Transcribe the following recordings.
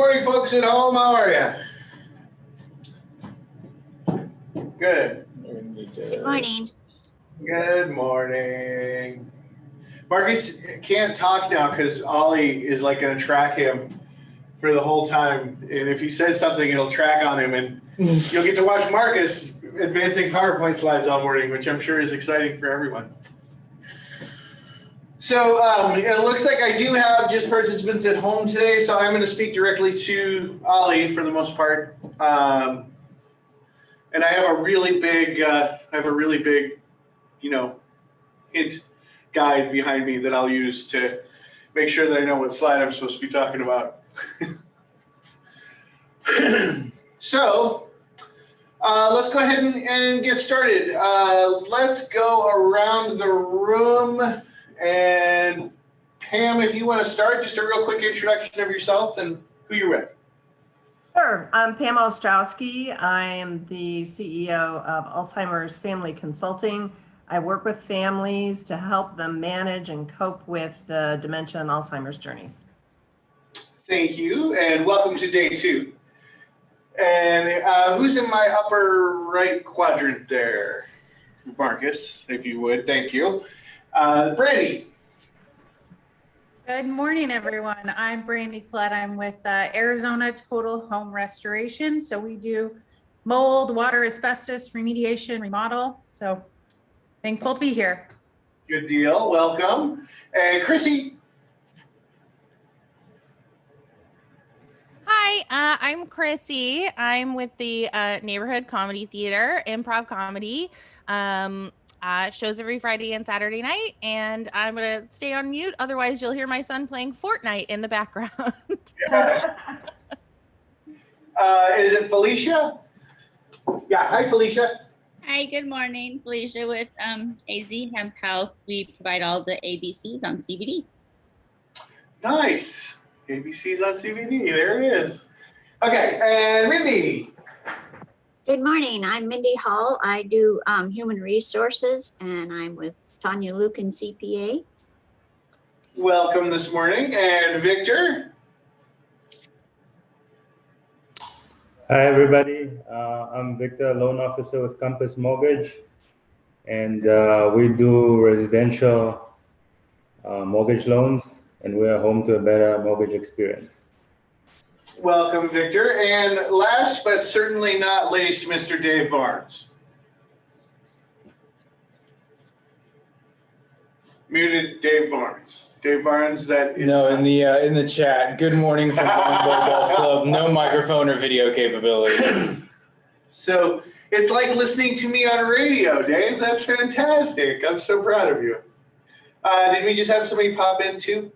morning, folks at home. How are you? Good. Good morning. Good morning. Marcus can't talk now because Ollie is like going to track him for the whole time. And if he says something, it'll track on him. And you'll get to watch Marcus advancing PowerPoint slides all morning, which I'm sure is exciting for everyone. So it looks like I do have just participants at home today, so I'm going to speak directly to Ollie for the most part. And I have a really big, hint guide behind me that I'll use to make sure that I know what slide I'm supposed to be talking about. So let's go ahead and get started. Let's go around the room. And Pam, if you want to start, just a real quick introduction of yourself and who you're with. Sure. I'm Pam Ostrowski. I am the CEO of Alzheimer's Family Consulting. I work with families to help them manage and cope with the dementia and Alzheimer's journeys. Thank you, and welcome to day 2. And who's in my upper right quadrant there? Marcus, if you would, thank you. Brandy. Good morning, everyone. I'm Brandy Collette. I'm with Arizona Total Home Restoration. So we do mold, water, asbestos, remediation, remodel. So thankful to be here. Good deal. Welcome. And Chrissy. Hi, I'm Chrissy. I'm with the Neighborhood Comedy Theater, improv comedy. Shows every Friday and Saturday night, and I'm gonna stay on mute. Otherwise, you'll hear my son playing Fortnite in the background. Yes. Is it Felicia? Yeah. Hi, Felicia. Hi, good morning. Felicia with AZ Hemp Health. We provide all the ABCs on CBD. Nice. ABC's on CBD. There it is. Okay, and Mindy. Good morning. I'm Mindy Hall. I do human resources, and I'm with Tanya Lucan CPA. Welcome this morning. And Victor. Hi, everybody. I'm Victor, loan officer with Compass Mortgage, and we do residential mortgage loans, and we're home to a better mortgage experience. Welcome, Victor. And last but certainly not least, Mr. Dave Barnes. Muted Dave Barnes. Dave Barnes, that is... No, in the chat. Good morning from Longbow Golf Club. No microphone or video capability. So it's like listening to me on radio, Dave. That's fantastic. I'm so proud of you. Did we just have somebody pop in too?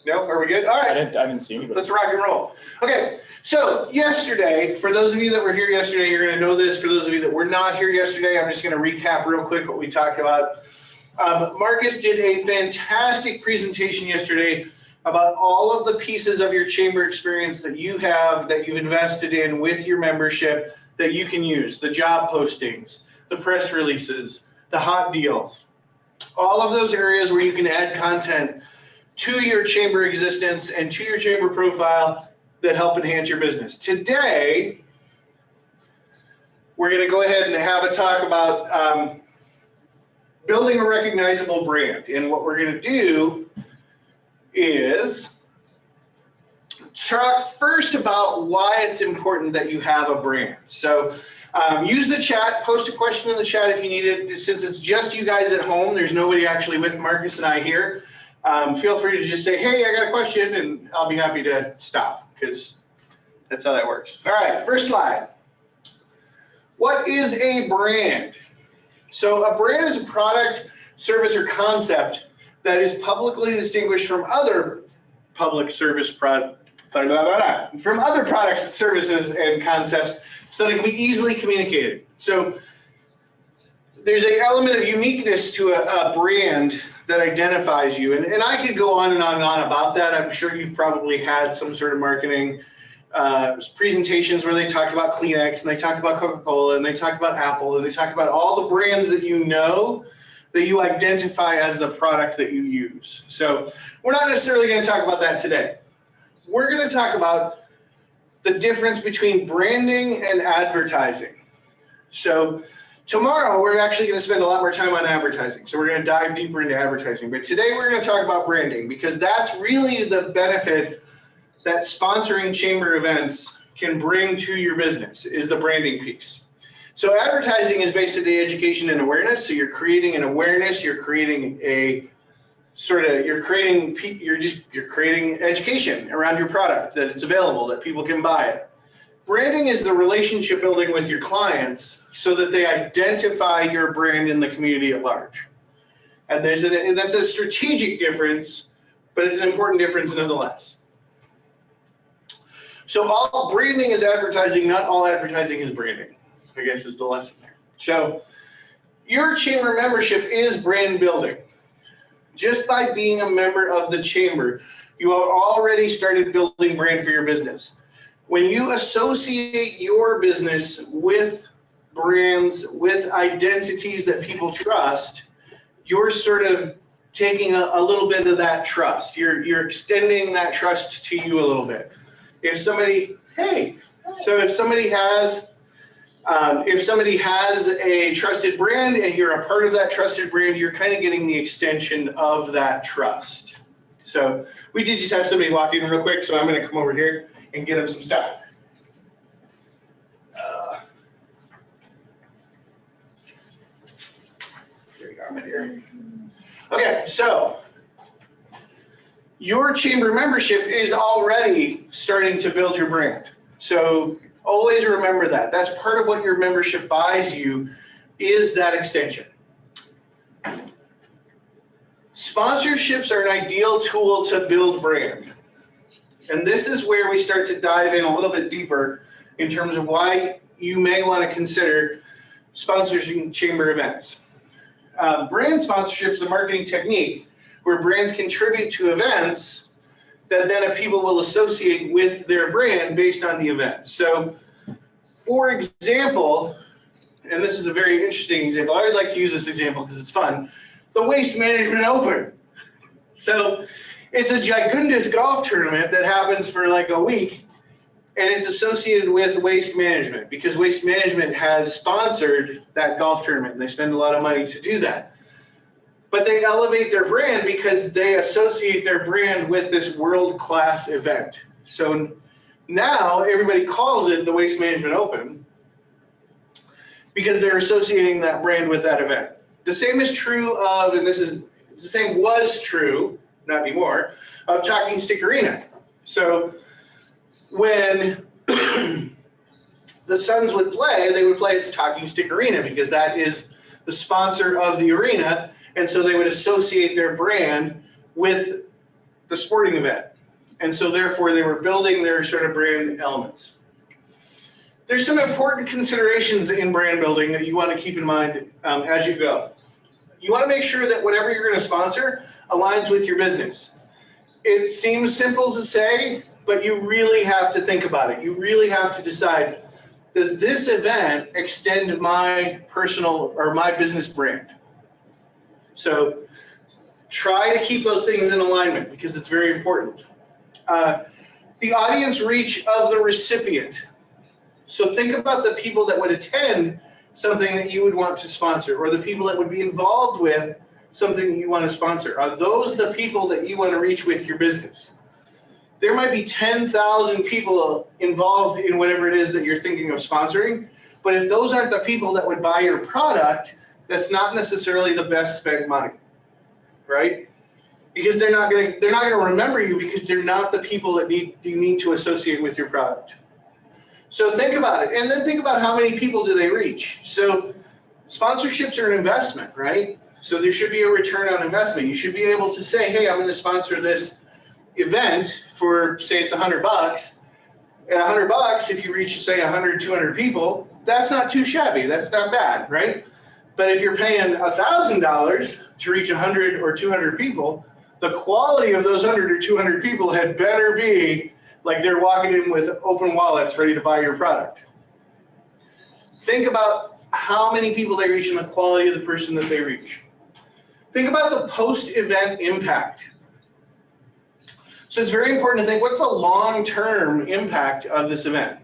No, are we good? All right. I didn't see anybody. Let's rock and roll. Okay, so yesterday, for those of you that were here yesterday, you're going to know this. For those of you that were not here yesterday, I'm just going to recap real quick what we talked about. Marcus did a fantastic presentation yesterday about all of the pieces of your chamber experience that you have, that you've invested in with your membership, that you can use. The job postings, the press releases, the hot deals, all of those areas where you can add content to your chamber existence and to your chamber profile that help enhance your business. Today, we're going to go ahead and have a talk about building a recognizable brand. And what we're going to do is talk first about why it's important that you have a brand. So use the chat, post a question in the chat if you need it. Since it's just you guys at home, there's nobody actually with Marcus and I here. Feel free to just say, hey, I got a question, and I'll be happy to stop, because that's how that works. All right, first slide. What is a brand? So a brand is a product, service, or concept that is publicly distinguished from other public service from other products, services, and concepts so that it can be easily communicated. So there's an element of uniqueness to a brand that identifies you. And I could go on and on and on about that. I'm sure you've probably had some sort of marketing presentations where they talk about Kleenex, and they talk about Coca-Cola, and they talk about Apple, and they talk about all the brands that you know that you identify as the product that you use. So we're not necessarily going to talk about that today. We're going to talk about the difference between branding and advertising. So tomorrow, we're actually going to spend a lot more time on advertising. So we're going to dive deeper into advertising. But today, we're going to talk about branding, because that's really the benefit that sponsoring chamber events can bring to your business, is the branding piece. So advertising is basically education and awareness. So you're creating an awareness, you're creating a you're creating education around your product, that it's available, that people can buy it. Branding is the relationship building with your clients so that they identify your brand in the community at large. And that's a strategic difference, but it's an important difference nonetheless. So all branding is advertising, not all advertising is branding, I guess is the lesson there. So your chamber membership is brand building. Just by being a member of the chamber, you have already started building brand for your business. When you associate your business with brands, with identities that people trust, you're sort of taking a little bit of that trust. You're extending that trust to you a little bit. If somebody has a trusted brand and you're a part of that trusted brand, you're kind of getting the extension of that trust. So we did just have somebody walk in real quick, so I'm going to come over here and get them some stuff. There you go, I'm in here. Okay, so your chamber membership is already starting to build your brand. So always remember that. That's part of what your membership buys you, is that extension. Sponsorships are an ideal tool to build brand. And this is where we start to dive in a little bit deeper in terms of why you may want to consider sponsoring chamber events. Brand sponsorship is a marketing technique where brands contribute to events that then people will associate with their brand based on the event. So, for example, and this is a very interesting example, I always like to use this example because it's fun, the Waste Management Open. So it's a gigundous golf tournament that happens for like a week, and it's associated with waste management because Waste Management has sponsored that golf tournament, and they spend a lot of money to do that. But they elevate their brand because they associate their brand with this world-class event. So now everybody calls it the Waste Management Open because they're associating that brand with that event. The same is true of, and the same was true, not anymore, of Talking Stick Arena. So when the Suns would play, they would play at Talking Stick Arena because that is the sponsor of the arena. And so they would associate their brand with the sporting event. And so therefore they were building their sort of brand elements. There's some important considerations in brand building that you want to keep in mind as you go. You want to make sure that whatever you're going to sponsor aligns with your business. It seems simple to say, but you really have to think about it. You really have to decide, does this event extend my personal or my business brand? So try to keep those things in alignment because it's very important. The audience reach of the recipient. So think about the people that would attend something that you would want to sponsor, or the people that would be involved with something you want to sponsor. Are those the people that you want to reach with your business? There might be 10,000 people involved in whatever it is that you're thinking of sponsoring, but if those aren't the people that would buy your product, that's not necessarily the best spent money, right? Because they're not going to remember you because they're not the people that you need to associate with your product. So think about it, and then think about how many people do they reach. So sponsorships are an investment, right? So there should be a return on investment. You should be able to say, hey, I'm going to sponsor this event for, say it's $100. At $100, if you reach, say 100, 200 people, that's not too shabby. That's not bad, right? But if you're paying $1,000 to reach 100 or 200 people, the quality of those 100 or 200 people had better be like they're walking in with open wallets ready to buy your product. Think about how many people they reach and the quality of the person that they reach. Think about the post-event impact. So it's very important to think, what's the long-term impact of this event?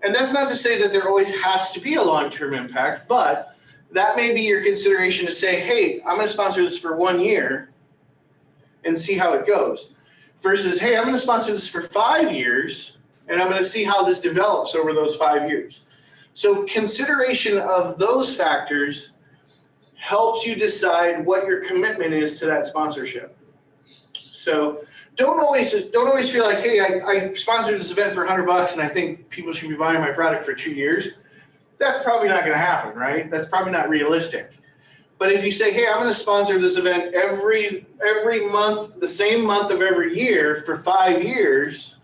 And that's not to say that there always has to be a long-term impact, but that may be your consideration to say, hey, I'm going to sponsor this for 1 year and see how it goes. Versus, hey, I'm going to sponsor this for 5 years and I'm going to see how this develops over those 5 years. So consideration of those factors helps you decide what your commitment is to that sponsorship. So don't always feel like, hey, I sponsored this event for $100 and I think people should be buying my product for 2 years. That's probably not going to happen, right? That's probably not realistic. But if you say, hey, I'm going to sponsor this event every month, the same month of every year for 5 years,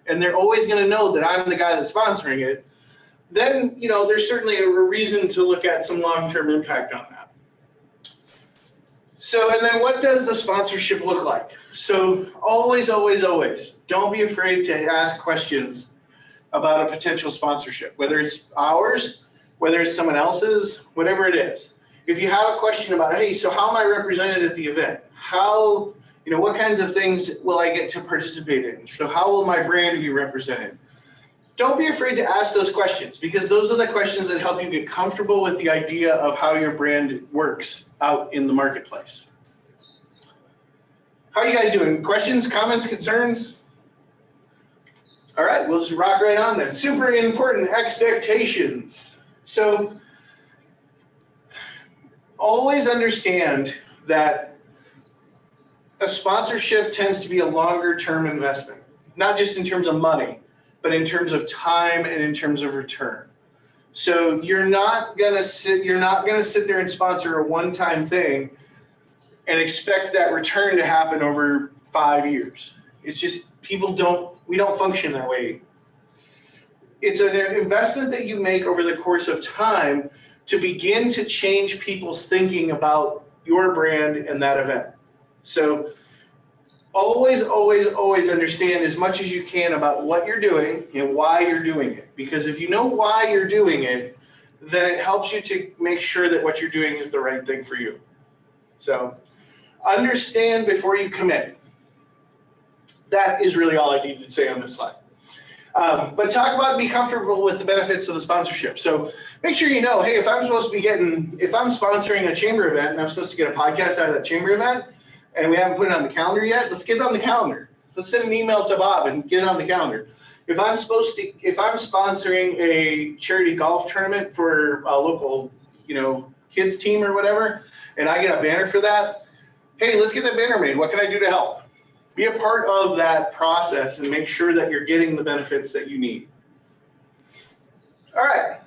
and they're always going to know that I'm the guy that's sponsoring it, then there's certainly a reason to look at some long-term impact on that. So, and then what does the sponsorship look like? So always, don't be afraid to ask questions about a potential sponsorship, whether it's ours, whether it's someone else's, whatever it is. If you have a question about, hey, so how am I represented at the event? How, what kinds of things will I get to participate in? So how will my brand be represented? Don't be afraid to ask those questions, because those are the questions that help you get comfortable with the idea of how your brand works out in the marketplace. How are you guys doing? Questions, comments, concerns? All right, we'll just rock right on then. Super important, expectations. So always understand that a sponsorship tends to be a longer term investment, not just in terms of money, but in terms of time and in terms of return. So you're not gonna sit there and sponsor a one-time thing and expect that return to happen over 5 years. It's just, we don't function that way. It's an investment that you make over the course of time to begin to change people's thinking about your brand and that event. So always understand as much as you can about what you're doing and why you're doing it. Because if you know why you're doing it, then it helps you to make sure that what you're doing is the right thing for you. So understand before you commit. That is really all I need to say on this slide. But talk about and be comfortable with the benefits of the sponsorship. So make sure you know, hey, if I'm sponsoring a chamber event and I'm supposed to get a podcast out of that chamber event and we haven't put it on the calendar yet, let's get it on the calendar. Let's send an email to Bob and get it on the calendar. If I'm sponsoring a charity golf tournament for a local, kids team or whatever, and I get a banner for that, hey, let's get that banner made. What can I do to help? Be a part of that process and make sure that you're getting the benefits that you need. All right.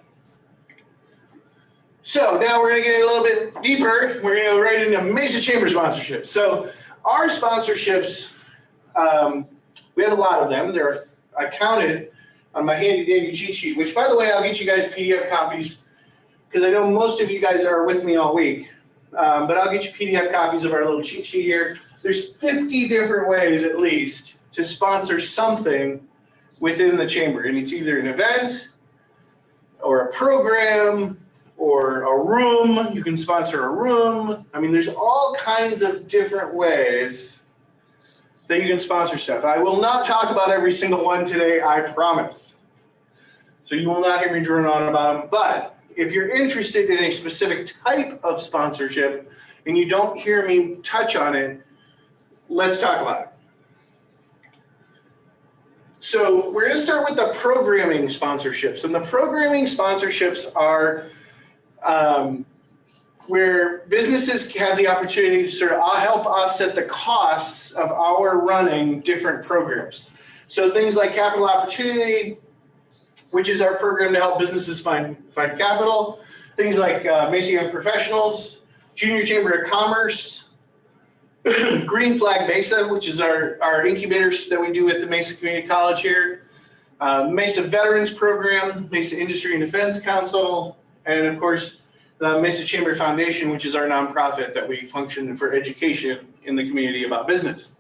So now we're going to get a little bit deeper. We're going to go right into Mesa Chamber sponsorships. So our sponsorships, we have a lot of them. I counted on my handy dandy cheat sheet, which, by the way, I'll get you guys PDF copies because I know most of you guys are with me all week. But I'll get you PDF copies of our little cheat sheet here. There's 50 different ways, at least, to sponsor something within the chamber. And it's either an event or a program or a room. You can sponsor a room. I mean, there's all kinds of different ways that you can sponsor stuff. I will not talk about every single one today, I promise. So you will not hear me drone on about them. But if you're interested in a specific type of sponsorship and you don't hear me touch on it, let's talk about it. So we're going to start with the programming sponsorships. And the programming sponsorships are where businesses have the opportunity to sort of help offset the costs of our running different programs. So things like Capital Opportunity, which is our program to help businesses find capital. Things like Mesa Young Professionals, Junior Chamber of Commerce, Green Flag Mesa, which is our incubators that we do with the Mesa Community College here, Mesa Veterans Program, Mesa Industry and Defense Council, and of course, the Mesa Chamber Foundation, which is our nonprofit that we function for education in the community about business.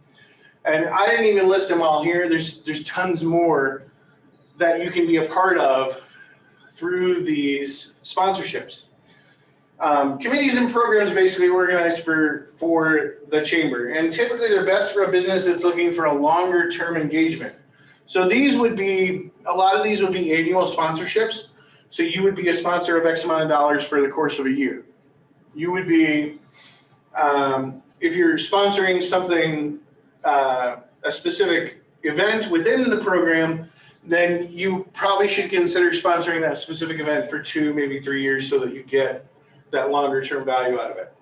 And I didn't even list them all here. There's tons more that you can be a part of through these sponsorships. Committees and programs basically organized for the chamber, and typically they're best for a business that's looking for a longer term engagement. So these would be, a lot of these would be annual sponsorships. So you would be a sponsor of X amount of dollars for the course of a year. You would be, if you're sponsoring something, a specific event within the program, then you probably should consider sponsoring that specific event for 2, maybe 3 years so that you get that longer term value out of it.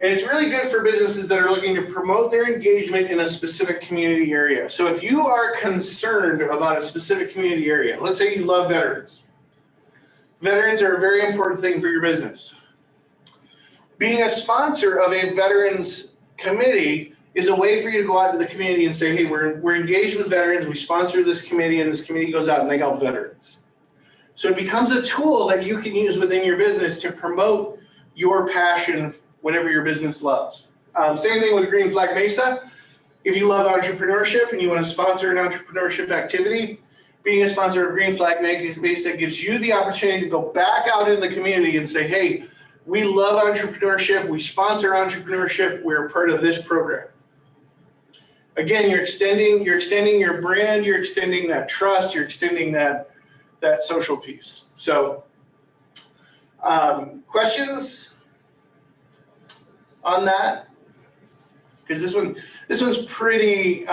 And it's really good for businesses that are looking to promote their engagement in a specific community area. So if you are concerned about a specific community area, let's say you love veterans. Veterans are a very important thing for your business. Being a sponsor of a veterans committee is a way for you to go out to the community and say, hey, we're engaged with veterans, we sponsor this committee, and this committee goes out and they help veterans. So it becomes a tool that you can use within your business to promote your passion, whatever your business loves. Same thing with Green Flag Mesa. If you love entrepreneurship and you want to sponsor an entrepreneurship activity, being a sponsor of Green Flag Mesa gives you the opportunity to go back out in the community and say, hey, we love entrepreneurship, we sponsor entrepreneurship, we're a part of this program. Again, you're extending your brand, you're extending that trust, you're extending that social piece. So, questions on that? Because this one's pretty.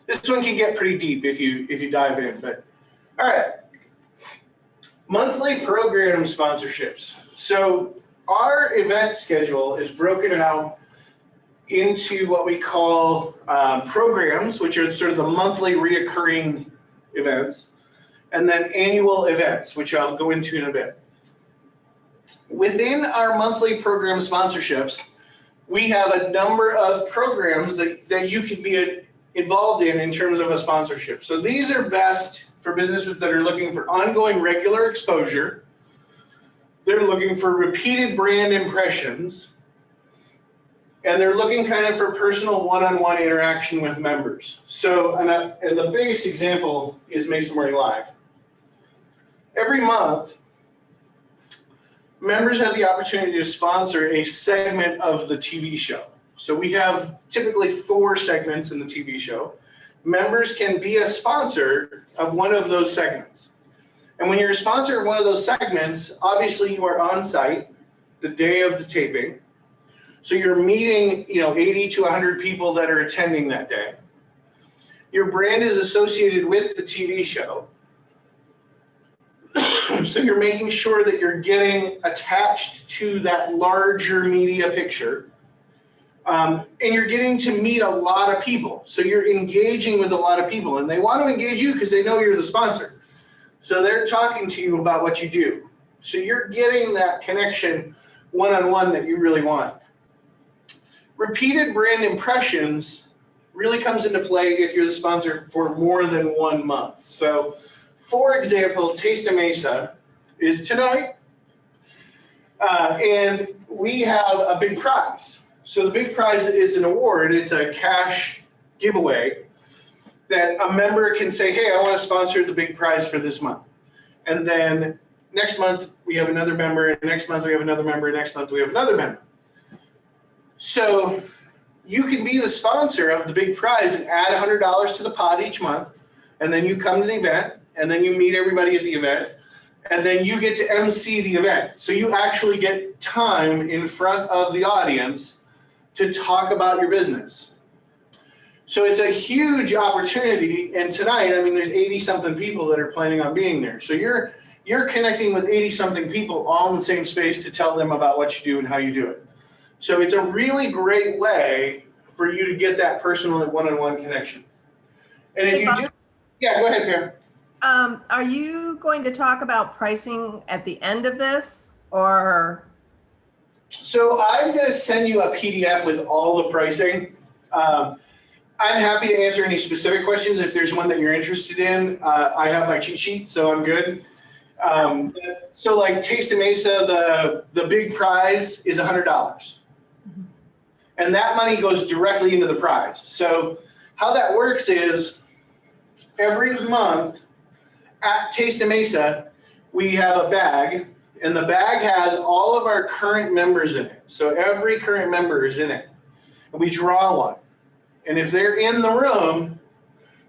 This one can get pretty deep if you dive in. But all right, monthly program sponsorships. So our event schedule is broken out into what we call programs, which are sort of the monthly reoccurring events, and then annual events, which I'll go into in a bit. Within our monthly program sponsorships, we have a number of programs that you can be involved in terms of a sponsorship. So these are best for businesses that are looking for ongoing regular exposure. They're looking for repeated brand impressions, and they're looking kind of for personal one-on-one interaction with members. So, and the biggest example is Mesa Morning Live. Every month, members have the opportunity to sponsor a segment of the TV show. So we have typically 4 segments in the TV show. Members can be a sponsor of one of those segments. And when you're a sponsor of one of those segments, obviously you are on site the day of the taping. So you're meeting, 80 to 100 people that are attending that day. Your brand is associated with the TV show. So you're making sure that you're getting attached to that larger media picture. And you're getting to meet a lot of people. So you're engaging with a lot of people, and they want to engage you because they know you're the sponsor. So they're talking to you about what you do. So you're getting that connection one-on-one that you really want. Repeated brand impressions really comes into play if you're the sponsor for more than 1 month. So, for example, Taste of Mesa is tonight, and we have a big prize. So the big prize is an award. It's a cash giveaway that a member can say, hey, I want to sponsor the big prize for this month. And then next month we have another member, and next month we have another member, and next month we have another member. So you can be the sponsor of the big prize and add $100 to the pot each month, and then you come to the event, and then you meet everybody at the event, and then you get to MC the event. So you actually get time in front of the audience to talk about your business. So it's a huge opportunity, and tonight, there's 80-something people that are planning on being there. So you're connecting with 80-something people all in the same space to tell them about what you do and how you do it. So it's a really great way for you to get that personal and one-on-one connection. And if you do, yeah, go ahead, Pam. Are you going to talk about pricing at the end of this, or? So I'm going to send you a PDF with all the pricing. I'm happy to answer any specific questions if there's one that you're interested in. I have my cheat sheet, so I'm good. So like Taste of Mesa, the big prize is $100. And that money goes directly into the prize. So how that works is every month at Taste of Mesa, we have a bag, and the bag has all of our current members in it. So every current member is in it. And we draw one. And if they're in the room,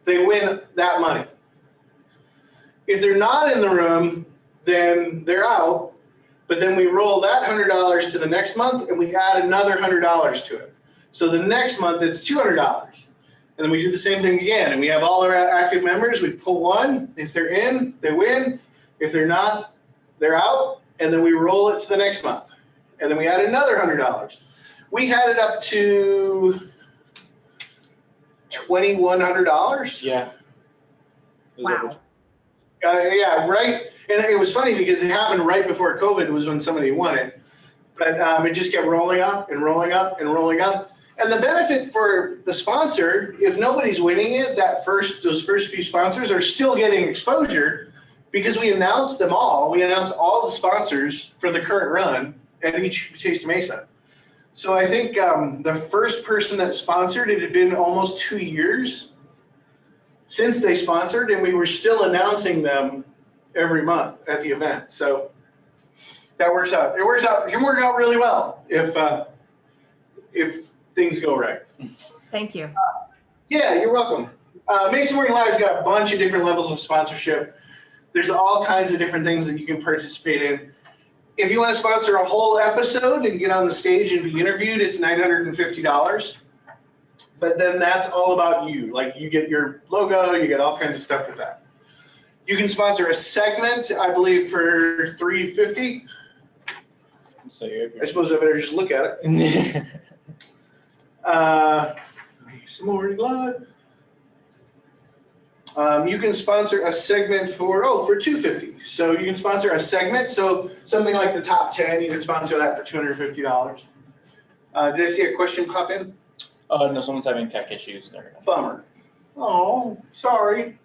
they win that money. If they're not in the room, then they're out. But then we roll that $100 to the next month, and we add another $100 to it. So the next month it's $200. And then we do the same thing again. And we have all our active members. We pull one. If they're in, they win. If they're not, they're out. And then we roll it to the next month. And then we add another $100. We had it up to $2,100. Yeah. It was Wow. over- Yeah, right. And it was funny because it happened right before COVID was when somebody won it. But it just kept rolling up and rolling up and rolling up. And the benefit for the sponsor, if nobody's winning it, those first few sponsors are still getting exposure because we announced them all. We announced all the sponsors for the current run at each Taste of Mesa. So I think the first person that sponsored, it had been almost 2 years since they sponsored, and we were still announcing them every month at the event. So that works out. It can work out really well if things go right. Thank you. Yeah, you're welcome. Mesa Morning Live's got a bunch of different levels of sponsorship. There's all kinds of different things that you can participate in. If you want to sponsor a whole episode and get on the stage and be interviewed, it's $950. But then that's all about you. Like you get your logo, you get all kinds of stuff with that. You can sponsor a segment, I believe, for $350. So you're. I suppose I better just look at it. Mesa Morning Live. You can sponsor a segment for $250. So you can sponsor a segment. So something like the top 10, you can sponsor that for $250. Did I see a question pop in? No, someone's having tech issues. Bummer. Oh, sorry.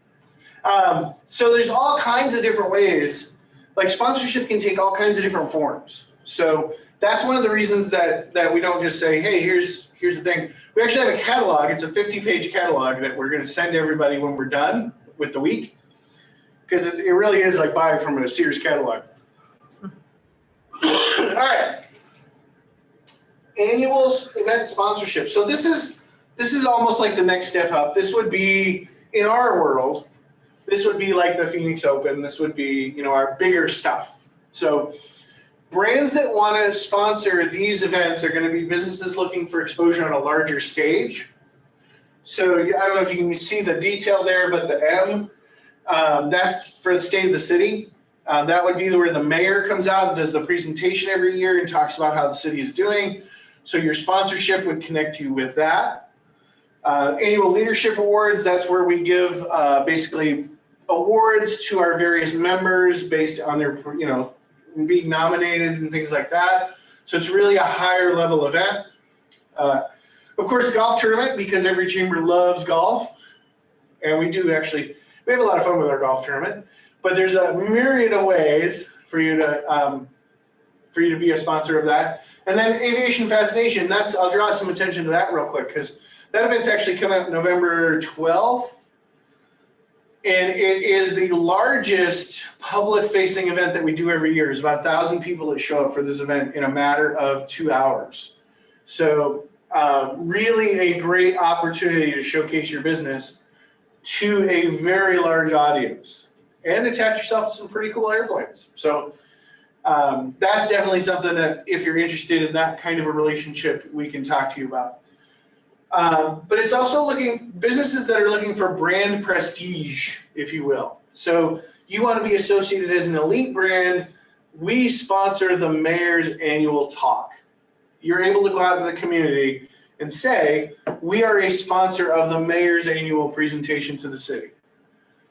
So there's all kinds of different ways. Like sponsorship can take all kinds of different forms. So that's one of the reasons that we don't just say, hey, here's the thing. We actually have a catalog. It's a 50-page catalog that we're going to send everybody when we're done with the week. Because it really is like buying from a Sears catalog. All right. Annual event sponsorship. So this is almost like the next step up. This would be, in our world, this would be like the Phoenix Open. This would be, our bigger stuff. So brands that want to sponsor these events are going to be businesses looking for exposure on a larger stage. So I don't know if you can see the detail there, but the M, that's for the state of the city. That would be where the mayor comes out and does the presentation every year and talks about how the city is doing. So your sponsorship would connect you with that. Annual leadership awards, that's where we give basically awards to our various members based on their, being nominated and things like that. So it's really a higher level event. Of course, golf tournament, because every chamber loves golf. And we have a lot of fun with our golf tournament. But there's a myriad of ways for you to be a sponsor of that. And then Aviation Fascination, I'll draw some attention to that real quick because that event's actually coming up November 12th. And it is the largest public-facing event that we do every year. There's about 1,000 people that show up for this event in a matter of 2 hours. So really a great opportunity to showcase your business to a very large audience and attach yourself to some pretty cool airplanes. So that's definitely something that if you're interested in that kind of a relationship, we can talk to you about. But it's also businesses that are looking for brand prestige, if you will. So you want to be associated as an elite brand. We sponsor the mayor's annual talk. You're able to go out to the community and say, we are a sponsor of the mayor's annual presentation to the city.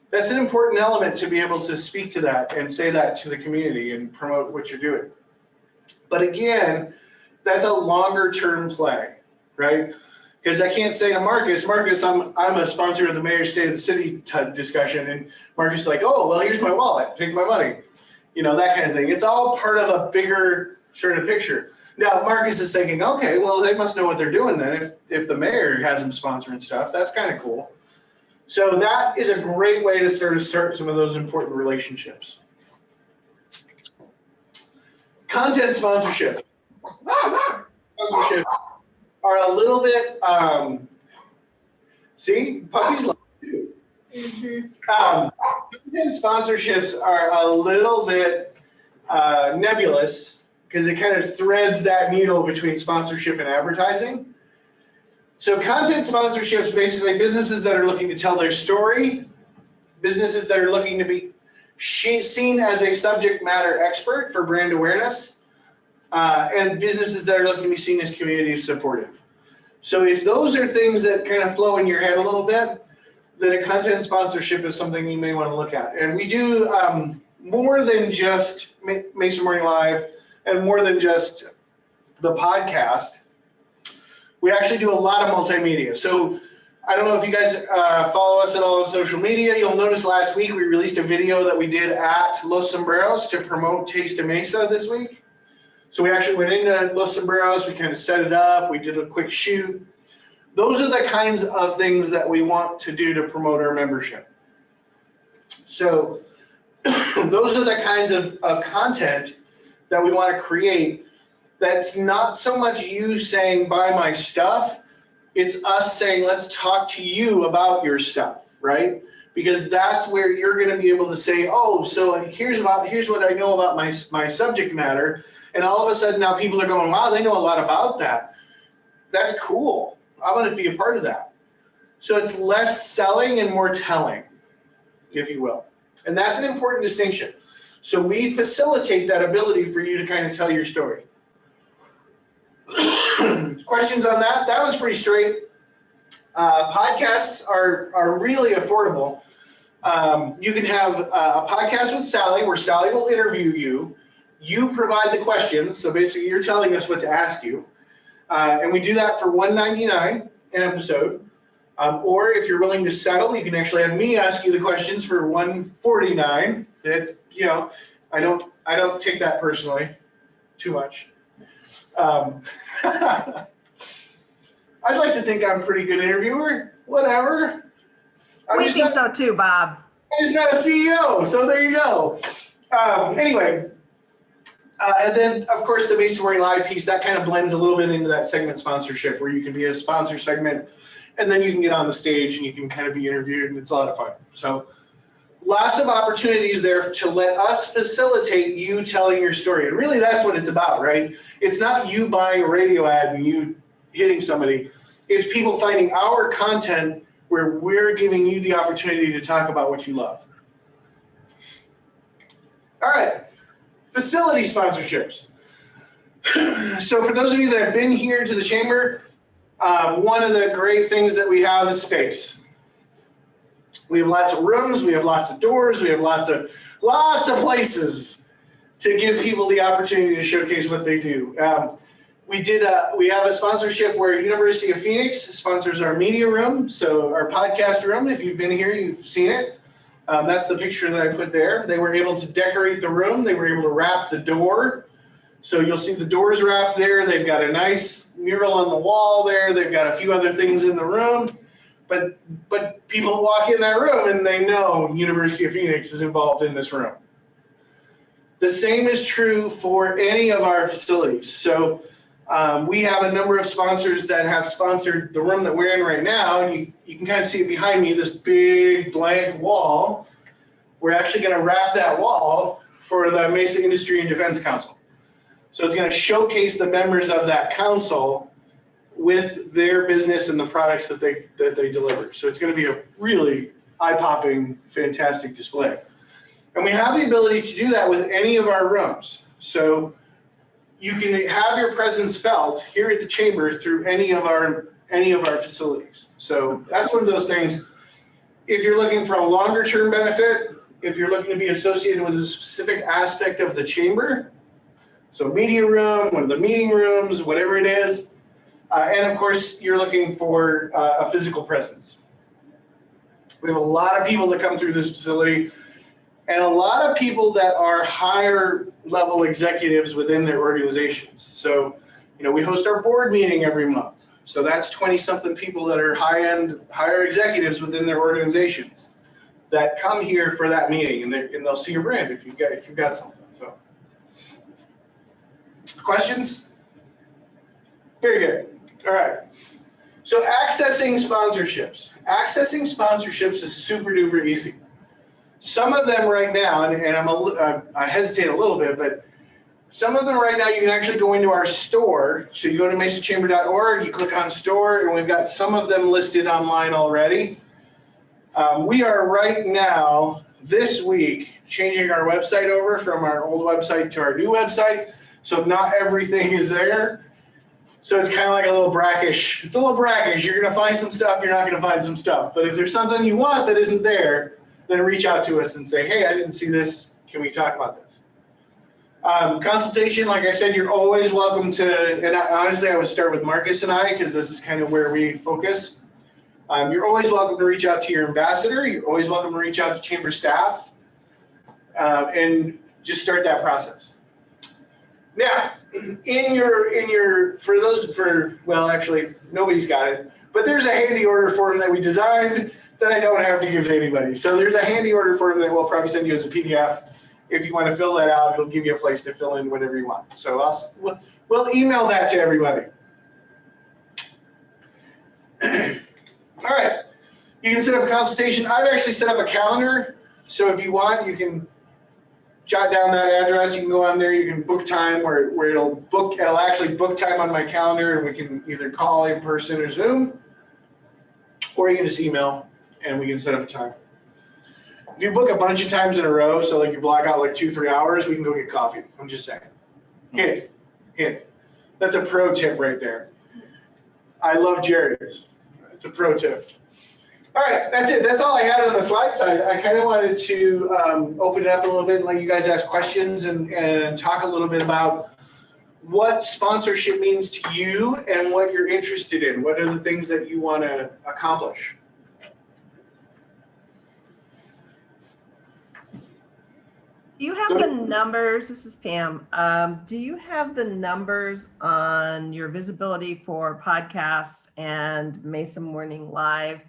That's an important element to be able to speak to that and say that to the community and promote what you're doing. But again, that's a longer term play, right? Because I can't say to Marcus, I'm a sponsor of the mayor's state of the city discussion. And Marcus is like, oh, well, here's my wallet, take my money. That kind of thing. It's all part of a bigger sort of picture. Now, Marcus is thinking, okay, well, they must know what they're doing then. If the mayor has them sponsoring stuff, that's kind of cool. So that is a great way to sort of start some of those important relationships. Content sponsorship. Sponsorship are a little bit, see, puppies love you too. Content sponsorships are a little bit nebulous because it kind of threads that needle between sponsorship and advertising. So content sponsorships, basically businesses that are looking to tell their story, businesses that are looking to be seen as a subject matter expert for brand awareness, and businesses that are looking to be seen as community supportive. So if those are things that kind of flow in your head a little bit, then a content sponsorship is something you may want to look at. And we do more than just Mesa Morning Live and more than just the podcast. We actually do a lot of multimedia. So I don't know if you guys follow us at all on social media. You'll notice last week we released a video that we did at Los Sombreros to promote Taste of Mesa this week. So we actually went into Los Sombreros, we kind of set it up, we did a quick shoot. Those are the kinds of things that we want to do to promote our membership. So those are the kinds of content that we want to create. That's not so much you saying, buy my stuff. It's us saying, let's talk to you about your stuff, right? Because that's where you're going to be able to say, oh, so here's what I know about my subject matter. And all of a sudden now people are going, wow, they know a lot about that. That's cool. I want to be a part of that. So it's less selling and more telling, if you will. And that's an important distinction. So we facilitate that ability for you to kind of tell your story. Questions on that? That one's pretty straight. Podcasts are really affordable. You can have a podcast with Sally where Sally will interview you. You provide the questions. So basically you're telling us what to ask you. And we do that for $1.99 an episode. Or if you're willing to settle, you can actually have me ask you the questions for $1.49. It's, you know, I don't take that personally too much. I'd like to think I'm a pretty good interviewer. Whatever. We think so too, Bob. I'm just not a CEO, so there you go. Anyway, and then of course the Mesa Morning Live piece, that kind of blends a little bit into that segment sponsorship where you can be a sponsor segment and then you can get on the stage and you can kind of be interviewed and it's a lot of fun. So lots of opportunities there to let us facilitate you telling your story. And really that's what it's about, right? It's not you buying a radio ad and you hitting somebody. It's people finding our content where we're giving you the opportunity to talk about what you love. All right, facility sponsorships. So for those of you that have been here to the chamber, one of the great things that we have is space. We have lots of rooms, we have lots of doors, we have lots of places to give people the opportunity to showcase what they do. We have a sponsorship where University of Phoenix sponsors our media room, so our podcast room. If you've been here, you've seen it. That's the picture that I put there. They were able to decorate the room. They were able to wrap the door. So you'll see the doors wrapped there. They've got a nice mural on the wall there. They've got a few other things in the room. But people walk in that room and they know University of Phoenix is involved in this room. The same is true for any of our facilities. So we have a number of sponsors that have sponsored the room that we're in right now. And you can kind of see it behind me, this big blank wall. We're actually going to wrap that wall for the Mesa Industry and Defense Council. So it's going to showcase the members of that council with their business and the products that they deliver. So it's going to be a really eye-popping, fantastic display. And we have the ability to do that with any of our rooms. So you can have your presence felt here at the chamber through any of our facilities. So that's one of those things. If you're looking for a longer term benefit, if you're looking to be associated with a specific aspect of the chamber, so media room, one of the meeting rooms, whatever it is, and of course you're looking for a physical presence. We have a lot of people that come through this facility and a lot of people that are higher level executives within their organizations. So, we host our board meeting every month. So that's 20-something people that are higher executives within their organizations that come here for that meeting, and they'll see your brand if you've got something. So, Questions? Very good. All right. So accessing sponsorships. Accessing sponsorships is super duper easy. Some of them right now, and I hesitate a little bit, but some of them right now you can actually go into our store. So you go to mesachamber.org, you click on store, and we've got some of them listed online already. We are right now, this week, changing our website over from our old website to our new website. So not everything is there. So it's kind of like a little brackish. It's a little brackish. You're going to find some stuff. You're not going to find some stuff. But if there's something you want that isn't there, then reach out to us and say, hey, I didn't see this. Can we talk about this? Consultation, like I said, you're always welcome to, and honestly, I would start with Marcus and I, because this is kind of where we focus. You're always welcome to reach out to your ambassador. You're always welcome to reach out to chamber staff and just start that process. Now, well, actually, nobody's got it, but there's a handy order form that we designed that I don't have to give to anybody. So there's a handy order form that we'll probably send you as a PDF. If you want to fill that out, it'll give you a place to fill in whatever you want. So we'll email that to everybody. All right, you can set up a consultation. I've actually set up a calendar. So if you want, you can jot down that address. You can go on there. You can book time where it'll actually book time on my calendar, and we can either call in person or Zoom, or you can just email and we can set up a time. If you book a bunch of times in a row, so like you block out like 2-3 hours, we can go get coffee. I'm just saying. Hint. That's a pro tip right there. I love Jared's. It's a pro tip. All right, that's it. That's all I had on the slide side. I kind of wanted to open it up a little bit and let you guys ask questions and talk a little bit about what sponsorship means to you and what you're interested in. What are the things that you want to accomplish? Do you have the numbers? This is Pam. Do you have the numbers on your visibility for podcasts and Mesa Morning Live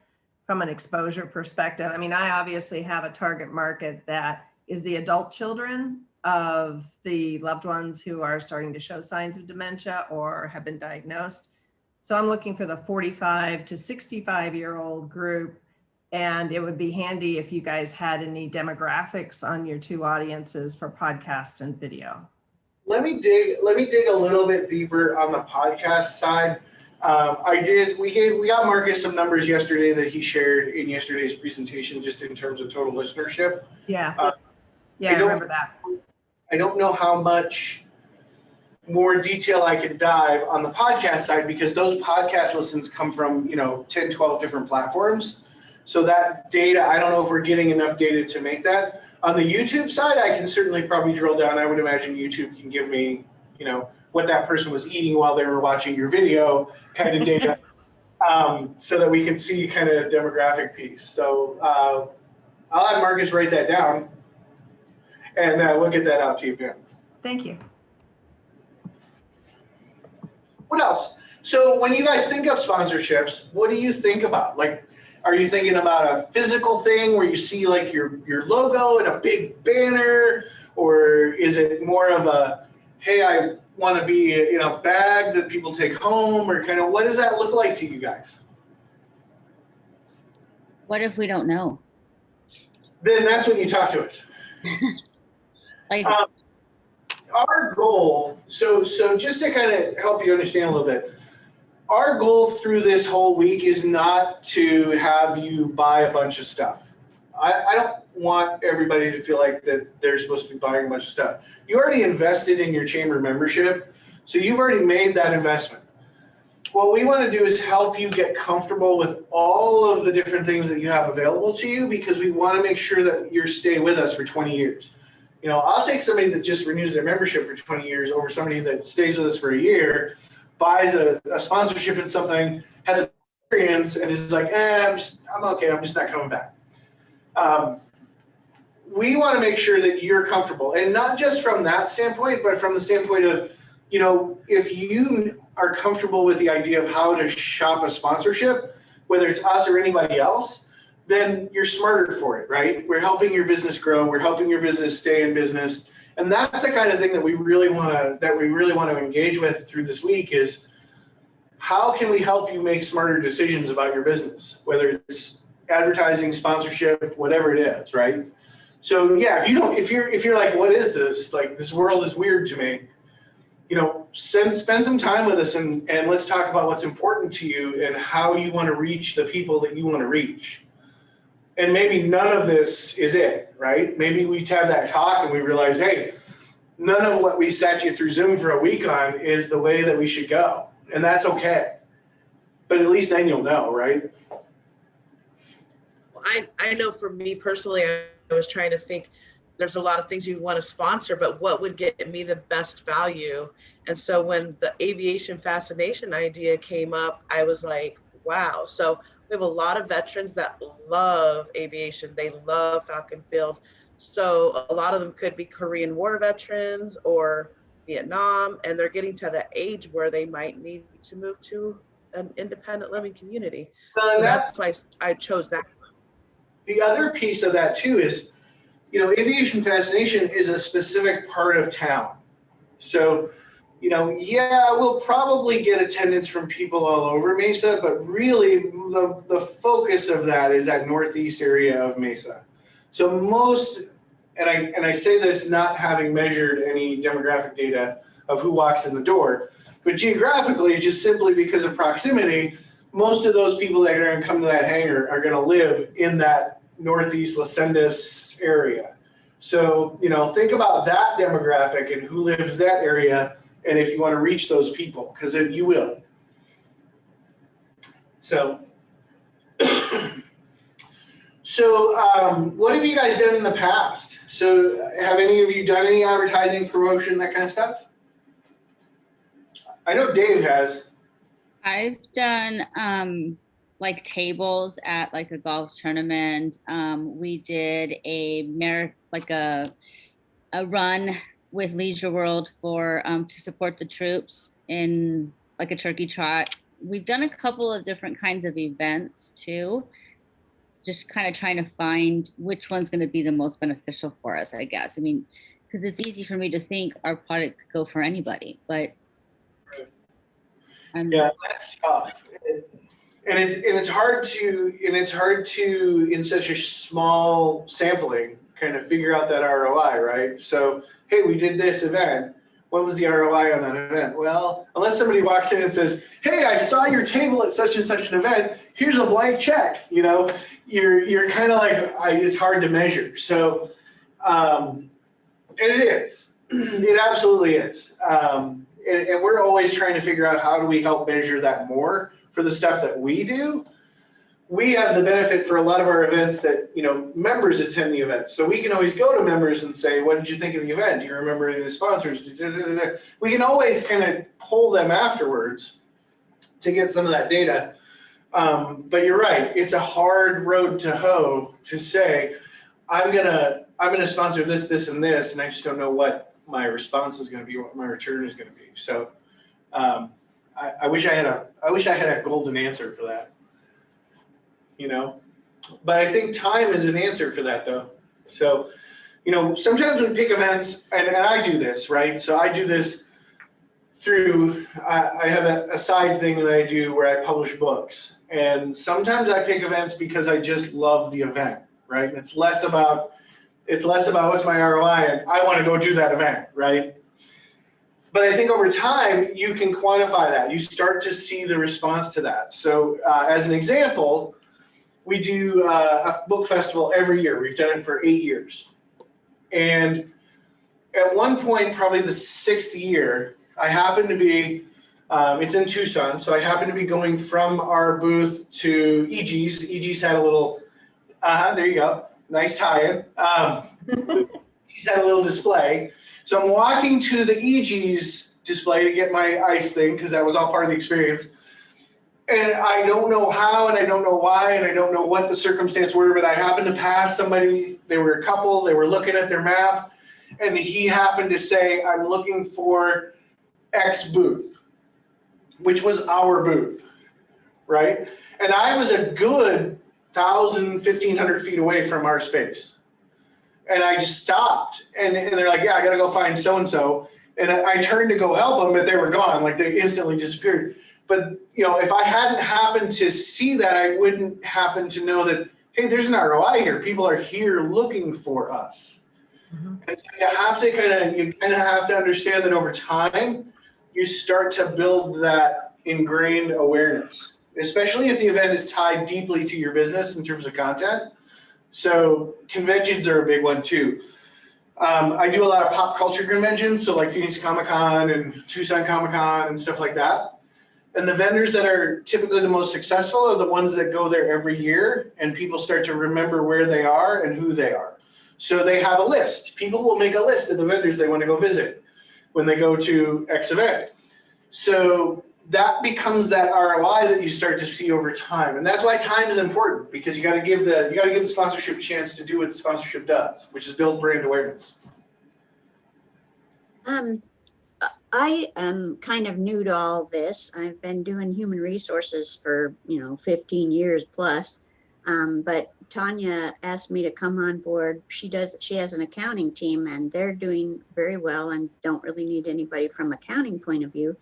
from an exposure perspective? I mean, I obviously have a target market that is the adult children of the loved ones who are starting to show signs of dementia or have been diagnosed. So I'm looking for the 45 to 65-year-old group. And it would be handy if you guys had any demographics on your two audiences for podcast and video. Let me dig a little bit deeper on the podcast side. We got Marcus some numbers yesterday that he shared in yesterday's presentation, just in terms of total listenership. Yeah, I remember that. I don't know how much more detail I could dive on the podcast side, because those podcast listens come from 10, 12 different platforms. So that data, I don't know if we're getting enough data to make that. On the YouTube side, I can certainly probably drill down. I would imagine YouTube can give me, what that person was eating while they were watching your video kind of data, so that we can see kind of demographic piece. So I'll have Marcus write that down, and we'll get that out to you, Pam. Thank you. What else? So when you guys think of sponsorships, what do you think about? Like, are you thinking about a physical thing where you see like your logo and a big banner? Or is it more of a, hey, I want to be in a bag that people take home? Or kind of, what does that look like to you guys? What if we don't know? Then that's when you talk to us. Like, our goal, so just to kind of help you understand a little bit, our goal through this whole week is not to have you buy a bunch of stuff. I don't want everybody to feel like that they're supposed to be buying a bunch of stuff. You already invested in your chamber membership, so you've already made that investment. What we want to do is help you get comfortable with all of the different things that you have available to you, because we want to make sure that you stay with us for 20 years. I'll take somebody that just renews their membership for 20 years over somebody that stays with us for a year, buys a sponsorship in something, has an experience, and is like, I'm okay, I'm just not coming back. We want to make sure that you're comfortable, and not just from that standpoint, but from the standpoint of, if you are comfortable with the idea of how to shop a sponsorship, whether it's us or anybody else, then you're smarter for it, right? We're helping your business grow. We're helping your business stay in business. And that's the kind of thing that we really want to engage with through this week is how can we help you make smarter decisions about your business, whether it's advertising, sponsorship, whatever it is, right? So yeah, if you're like, what is this? Like, this world is weird to me. Spend some time with us and let's talk about what's important to you and how you want to reach the people that you want to reach. And maybe none of this is it, right? Maybe we have that talk and we realize, hey, none of what we sat you through Zoom for a week on is the way that we should go. And that's okay. But at least then you'll know, right? I know for me personally, I was trying to think, there's a lot of things you want to sponsor, but what would get me the best value? And so when the aviation fascination idea came up, I was like, wow. So we have a lot of veterans that love aviation. They love Falcon Field. So a lot of them could be Korean War veterans or Vietnam, and they're getting to the age where they might need to move to an independent living community. So that's why I chose that. The other piece of that too is, aviation fascination is a specific part of town. So, yeah, we'll probably get attendance from people all over Mesa, but really the focus of that is that northeast area of Mesa. So most, and I say this not having measured any demographic data of who walks in the door, but geographically, just simply because of proximity, most of those people that are going to come to that hangar are going to live in that northeast Las Sendas area. So, think about that demographic and who lives that area, and if you want to reach those people, because you will. So, what have you guys done in the past? So, have any of you done any advertising, promotion, that kind of stuff? I know Dave has. I've done like tables at like a golf tournament. We did a run with Leisure World for to support the troops in like a turkey trot. We've done a couple of different kinds of events too. Just kind of trying to find which one's going to be the most beneficial for us, I guess. I mean, because it's easy for me to think our product could go for anybody, but yeah, that's tough. And it's hard to in such a small sampling kind of figure out that ROI, right? So, hey, we did this event. What was the ROI on that event? Well, unless somebody walks in and says, hey, I saw your table at such and such an event, here's a blank check. You're kind of like, it's hard to measure. So, and it is. It absolutely is. And we're always trying to figure out how do we help measure that more for the stuff that we do. We have the benefit for a lot of our events that, members attend the events. So we can always go to members and say, what did you think of the event? Do you remember any of the sponsors? We can always kind of pull them afterwards to get some of that data. But you're right. It's a hard road to hoe to say, I'm gonna sponsor this, this, and this, and I just don't know what my response is going to be, what my return is going to be. So I wish I had a golden answer for that. But I think time is an answer for that though. So, sometimes we pick events, and I do this, right? So I do this through, I have a side thing that I do where I publish books. And sometimes I pick events because I just love the event, right? It's less about what's my ROI and I want to go do that event, right? But I think over time, you can quantify that. You start to see the response to that. So as an example, we do a book festival every year. We've done it for 8 years. And at one point, probably the 6th year, I happened to be, it's in Tucson, so I happened to be going from our booth to EG's. EG's had a little, there you go, nice tie-in. EG's had a little display. So I'm walking to the EG's display to get my ice thing, because that was all part of the experience. And I don't know how, and I don't know why, and I don't know what the circumstance were, but I happened to pass somebody. They were a couple, they were looking at their map, and he happened to say, I'm looking for X booth, which was our booth, right? And I was a good 1,000, 1,500 feet away from our space. And I just stopped, and they're like, yeah, I gotta go find so-and-so. And I turned to go help them, but they were gone, like they instantly disappeared. But if I hadn't happened to see that, I wouldn't happen to know that, hey, there's an ROI here. People are here looking for us. And so you kind of have to understand that over time, you start to build that ingrained awareness, especially if the event is tied deeply to your business in terms of content. So conventions are a big one too. I do a lot of pop culture conventions, so like Phoenix Comic-Con and Tucson Comic-Con and stuff like that. And the vendors that are typically the most successful are the ones that go there every year, and people start to remember where they are and who they are. So they have a list. People will make a list of the vendors they want to go visit when they go to X event. So that becomes that ROI that you start to see over time. And that's why time is important, because you got to give the sponsorship a chance to do what the sponsorship does, which is build brand awareness. I am kind of new to all this. I've been doing human resources for 15 years plus. But Tanya asked me to come on board. She has an accounting team, and they're doing very well and don't really need anybody from accounting point of view.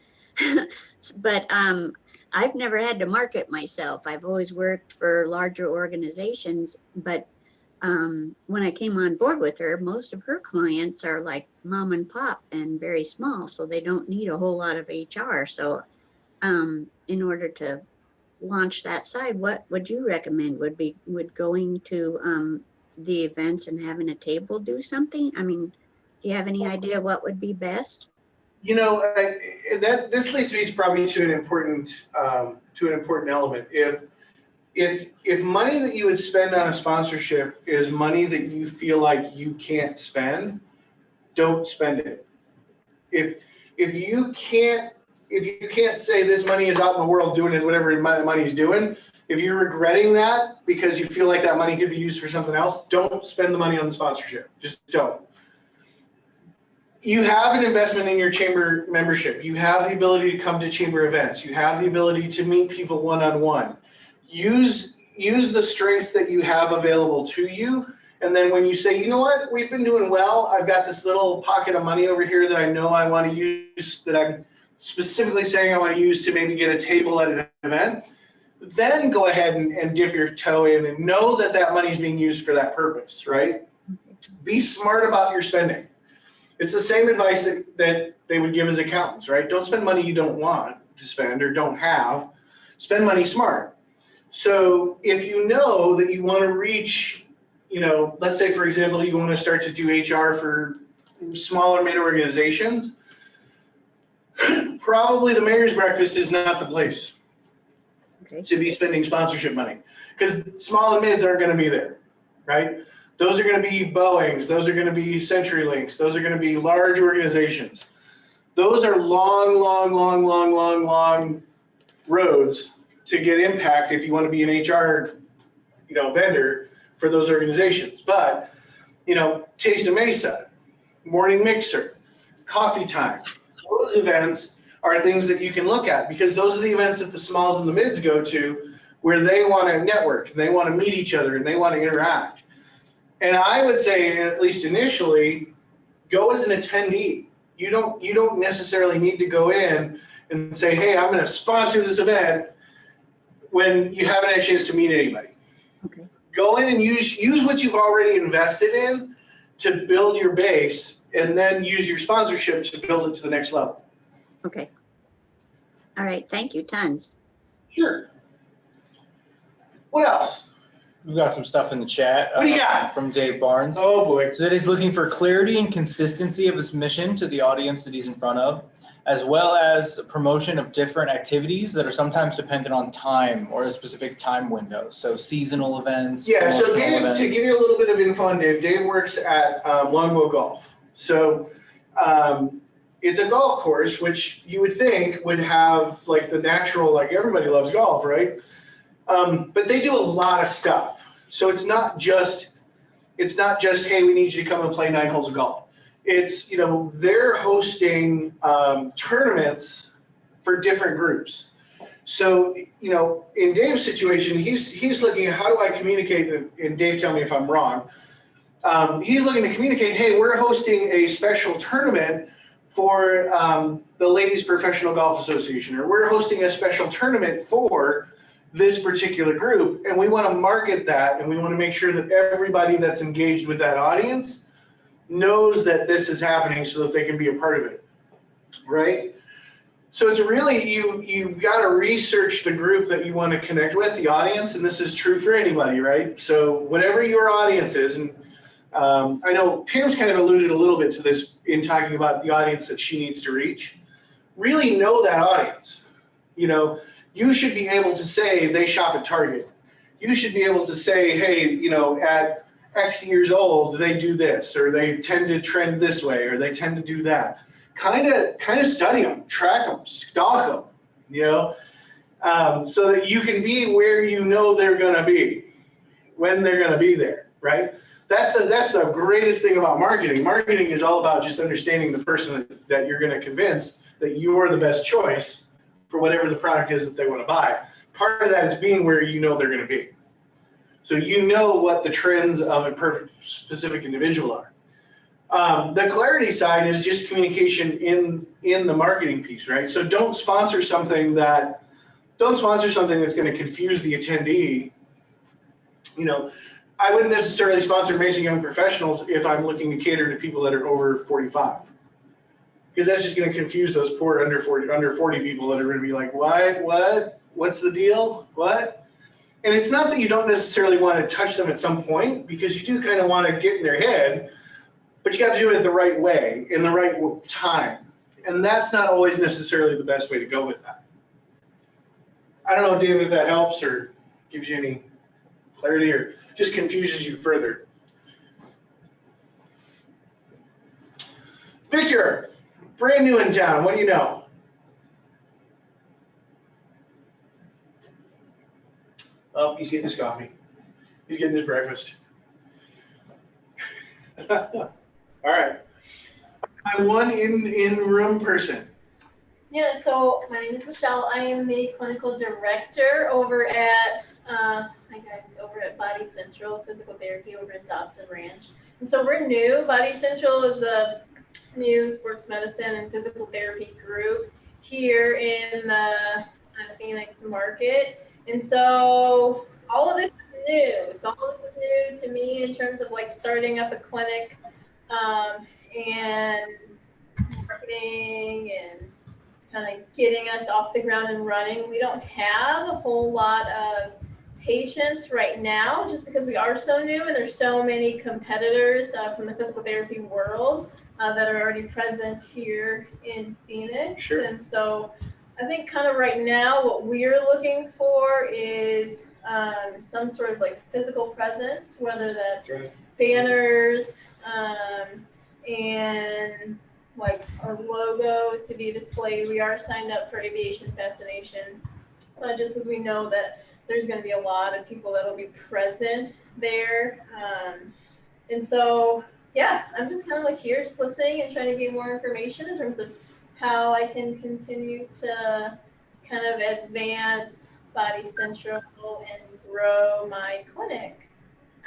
But I've never had to market myself. I've always worked for larger organizations, but when I came on board with her, most of her clients are like mom and pop and very small, so they don't need a whole lot of HR. So in order to launch that side, what would you recommend? Would going to the events and having a table do something? I mean, do you have any idea what would be best? This leads me to an important element. If money that you would spend on a sponsorship is money that you feel like you can't spend, don't spend it. If you can't say this money is out in the world doing it, whatever money is doing, if you're regretting that because you feel like that money could be used for something else, don't spend the money on the sponsorship. Just don't. You have an investment in your chamber membership. You have the ability to come to chamber events. You have the ability to meet people one-on-one. Use the strengths that you have available to you. And then when you say, you know what, we've been doing well, I've got this little pocket of money over here that I know I want to use, that I'm specifically saying I want to use to maybe get a table at an event, then go ahead and dip your toe in and know that that money is being used for that purpose, right? Be smart about your spending. It's the same advice that they would give as accountants, right? Don't spend money you don't want to spend or don't have. Spend money smart. So if you know that you want to reach, let's say, for example, you want to start to do HR for smaller mid organizations, probably the mayor's breakfast is not the place to be spending sponsorship money, because small and mids aren't going to be there, right? Those are going to be Boeings. Those are going to be CenturyLinks. Those are going to be large organizations. Those are long roads to get impact if you want to be an HR, vendor for those organizations. But, Taste of Mesa, Morning Mixer, Coffee Time, those events are things that you can look at, because those are the events that the smalls and the mids go to, where they want to network, and they want to meet each other, and they want to interact. And I would say, at least initially, go as an attendee. You don't necessarily need to go in and say, hey, I'm going to sponsor this event when you haven't had a chance to meet anybody. Okay. Go in and use what you've already invested in to build your base, and then use your sponsorship to build it to the next level. Okay. All right. Thank you. Tons. Sure. What else? We've got some stuff in the chat. What do you got? From Dave Barnes. Oh boy. So that he's looking for clarity and consistency of his mission to the audience that he's in front of, as well as promotion of different activities that are sometimes dependent on time or a specific time window. So seasonal events. Yeah, so promotional Dave, events. to give you a little bit of info on Dave works at Longbow Golf. So it's a golf course, which you would think would have like the natural, like everybody loves golf, right? But they do a lot of stuff. So it's not just, hey, we need you to come and play 9 holes of golf. It's, they're hosting tournaments for different groups. So, in Dave's situation, he's looking at how do I communicate, and Dave, tell me if I'm wrong, He's looking to communicate, hey, we're hosting a special tournament for the Ladies Professional Golf Association, or we're hosting a special tournament for this particular group, and we want to market that, and we want to make sure that everybody that's engaged with that audience knows that this is happening so that they can be a part of it, right? So it's really, you've got to research the group that you want to connect with, the audience, and this is true for anybody, right? So whatever your audience is, and I know Pam's kind of alluded a little bit to this in talking about the audience that she needs to reach. Really know that audience. You know, you should be able to say they shop at Target. You should be able to say, hey, you know, at X years old, they do this, or they tend to trend this way, or they tend to do that. Kind of study them, track them, stalk them, you know, so that you can be where you know they're going to be when they're going to be there, right? That's the greatest thing about marketing. Marketing is all about just understanding the person that you're going to convince that you are the best choice for whatever the product is that they want to buy. Part of that is being where you know they're going to be. So you know what the trends of a perfect specific individual are. The clarity side is just communication in the marketing piece, right? So don't sponsor something that's going to confuse the attendee. You know, I wouldn't necessarily sponsor Mesa Young Professionals if I'm looking to cater to people that are over 45. Because that's just going to confuse those poor under 40 people that are going to be like, what's the deal? What? And it's not that you don't necessarily want to touch them at some point, because you do kind of want to get in their head, but you got to do it the right way, in the right time. And that's not always necessarily the best way to go with that. I don't know, David, if that helps or gives you any clarity or just confuses you further. Victor, brand new in town. What do you know? Oh, he's getting his coffee. He's getting his breakfast. All right. My one in-room person. Yeah, so my name is Michelle. I am the clinical director over at over at Body Central Physical Therapy over in Dobson Ranch. And so we're new. Body Central is a new sports medicine and physical therapy group here in the Phoenix market. And so all of this is new. So all of this is new to me in terms of like starting up a clinic and marketing and kind of getting us off the ground and running. We don't have a whole lot of patients right now just because we are so new and there's so many competitors from the physical therapy world that are already present here in Phoenix. Sure. And so I think kind of right now what we're looking for is some sort of like physical presence, whether that's banners and like our logo to be displayed. We are signed up for Aviation Fascination just because we know that there's going to be a lot of people that will be present there. And so, yeah, I'm just kind of like here just listening and trying to get more information in terms of how I can continue to kind of advance Body Central and grow my clinic.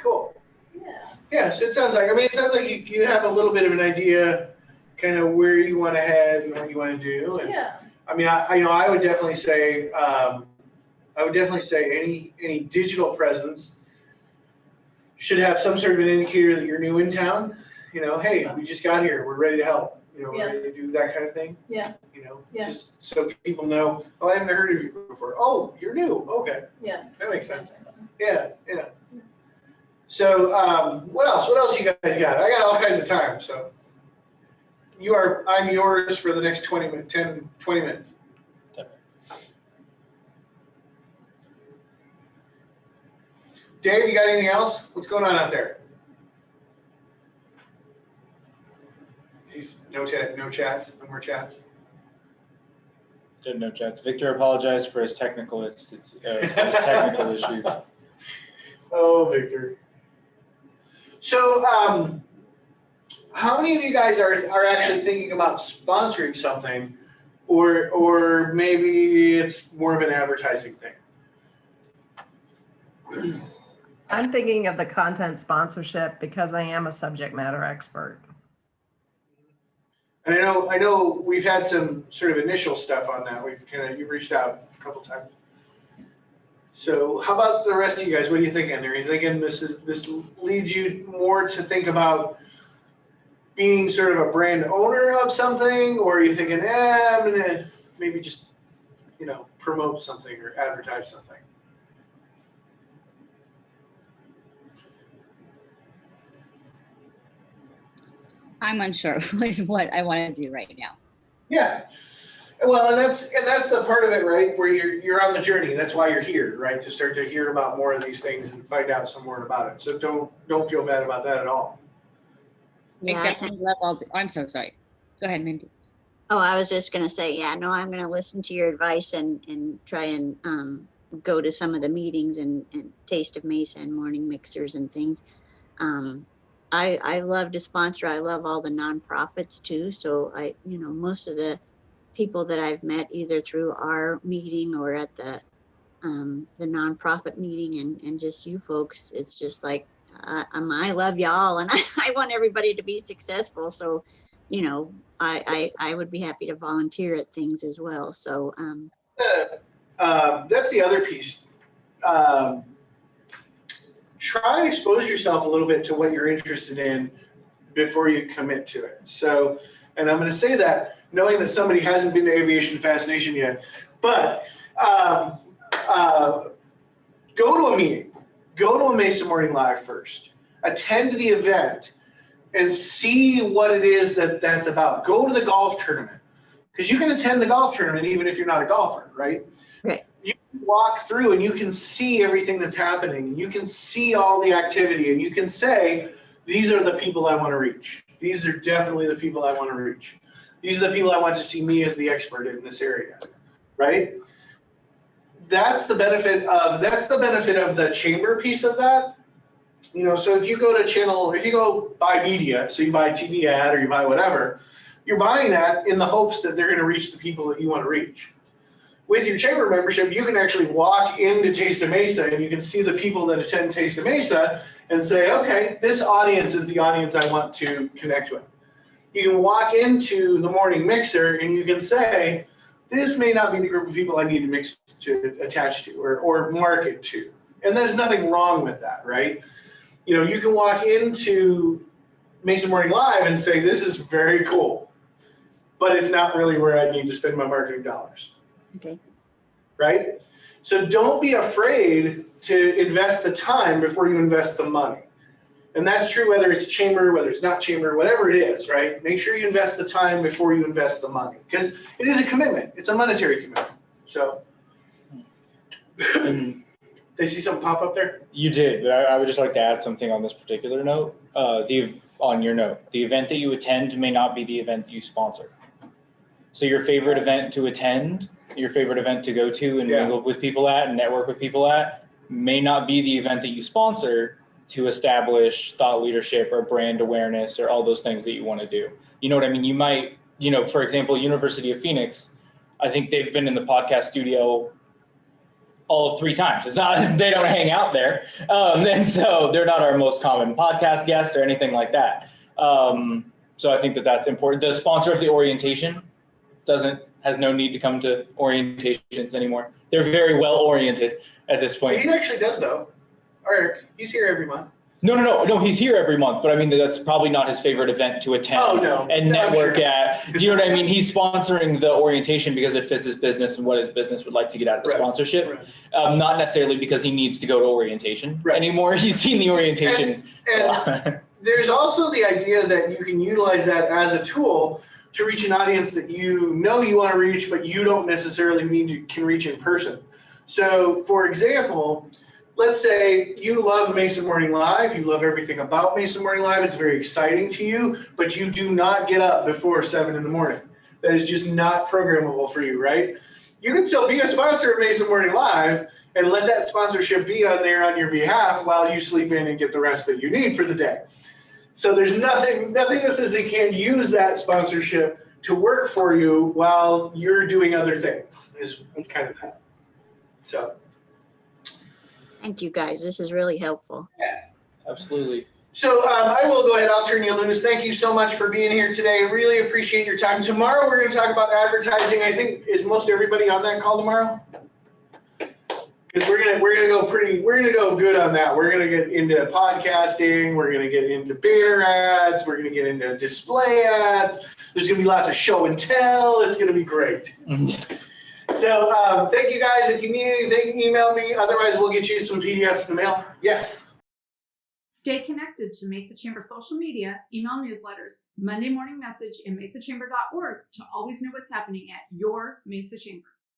Cool. Yeah. Yeah, so it sounds like you have a little bit of an idea kind of where you want to head and what you want to do. And, Yeah. I mean, I would definitely say any digital presence should have some sort of an indicator that you're new in town. You know, hey, we just got here. We're ready to help. You know, we're ready to do that kind of thing. Yeah. You know, Yeah. just so people know, oh, I haven't heard of you before. Oh, you're new. Okay. Yes. That makes sense. Yeah, yeah. So what else? What else you guys got? I got all kinds of time. So I'm yours for the next 20 minutes. 20 minutes. Dave, you got anything else? What's going on out there? No chats, no more chats. Good, no chats. Victor apologized for his technical issues. Oh, Victor. So, how many of you guys are actually thinking about sponsoring something, or maybe it's more of an advertising thing? I'm thinking of the content sponsorship because I am a subject matter expert. And I know we've had some sort of initial stuff on that. You've reached out a couple times. So how about the rest of you guys? What are you thinking? Are you thinking this leads you more to think about being sort of a brand owner of something, or are you thinking, I'm gonna maybe just, promote something or advertise something? I'm unsure with what I want to do right now. Yeah. Well, and that's the part of it, right? Where you're on the journey. That's why you're here, right? To start to hear about more of these things and find out some more about it. So don't feel bad about that at all. Yeah, I love all I'm so sorry. Go ahead, Mindy. Oh, I was just gonna say, yeah, no, I'm gonna listen to your advice and try and go to some of the meetings and Taste of Mesa and morning mixers and things. I love to sponsor. I love all the nonprofits too. So most of the people that I've met either through our meeting or at the nonprofit meeting and just you folks, it's just like I love y'all and I want everybody to be successful. So, I would be happy to volunteer at things as well. So that's the other piece. Try and expose yourself a little bit to what you're interested in before you commit to it. So, and I'm going to say that knowing that somebody hasn't been to Aviation Fascination yet, but go to a meeting, go to a Mesa Morning Live first, attend the event and see what it is that's about. Go to the golf tournament, because you can attend the golf tournament even if you're not a golfer, right? Right. You can walk through and you can see everything that's happening. You can see all the activity and you can say, these are the people I want to reach. These are definitely the people I want to reach. These are the people I want to see me as the expert in this area, right? That's the benefit of the chamber piece of that. So if you go buy media, so you buy TV ad or you buy whatever, you're buying that in the hopes that they're going to reach the people that you want to reach. With your chamber membership, you can actually walk into Taste of Mesa and you can see the people that attend Taste of Mesa and say, okay, this audience is the audience I want to connect with. You can walk into the morning mixer and you can say, this may not be the group of people I need to attach to or market to. And there's nothing wrong with that, right? You can walk into Mesa Morning Live and say, this is very cool, but it's not really where I need to spend my marketing dollars. Okay. Right? So don't be afraid to invest the time before you invest the money. And that's true whether it's chamber, whether it's not chamber, whatever it is, right? Make sure you invest the time before you invest the money, because it is a commitment. It's a monetary commitment. So, did you see something pop up there? You did, but I would just like to add something on this particular note. On your note, the event that you attend may not be the event that you sponsor. So your favorite event to attend, your favorite event to go to and mingle with people at and network with people at may not be the event that you sponsor to establish thought leadership or brand awareness or all those things that you want to do. You know what I mean? You might, for example, University of Phoenix, I think they've been in the podcast studio all of 3 times. It's not, they don't hang out there. And so they're not our most common podcast guest or anything like that. So I think that's important. The sponsor of the orientation has no need to come to orientations anymore. They're very well oriented at this point. He actually does though. Eric, he's here every month. No, he's here every month, but I mean, that's probably not his favorite event to attend and network at. Do you know what I mean? He's sponsoring the orientation because it fits his business and what his business would like to get out of the sponsorship. Right. Not necessarily because he needs to go to orientation anymore. He's seen the orientation. And there's also the idea that you can utilize that as a tool to reach an audience that you want to reach, but you don't necessarily can reach in person. So for example, let's say you love Mesa Morning Live, you love everything about Mesa Morning Live, it's very exciting to you, but you do not get up before 7 in the morning. That is just not programmable for you, right? You can still be a sponsor of Mesa Morning Live and let that sponsorship be on there on your behalf while you sleep in and get the rest that you need for the day. So there's nothing that says they can't use that sponsorship to work for you while you're doing other things, is kind of that. So. Thank you, guys. This is really helpful. Absolutely. So I will go ahead, I'll turn you loose. Thank you so much for being here today. Really appreciate your time. Tomorrow, we're going to talk about advertising. I think, is most everybody on that call tomorrow? Because we're gonna go good on that. We're gonna get into podcasting. We're gonna get into banner ads. We're gonna get into display ads. There's gonna be lots of show and tell. It's gonna be great. So thank you guys. If you need anything, email me. Otherwise, we'll get you some PDFs in the mail. Yes. Stay connected to Mesa Chamber social media, email newsletters, Monday morning message, and mesachamber.org to always know what's happening at your Mesa Chamber.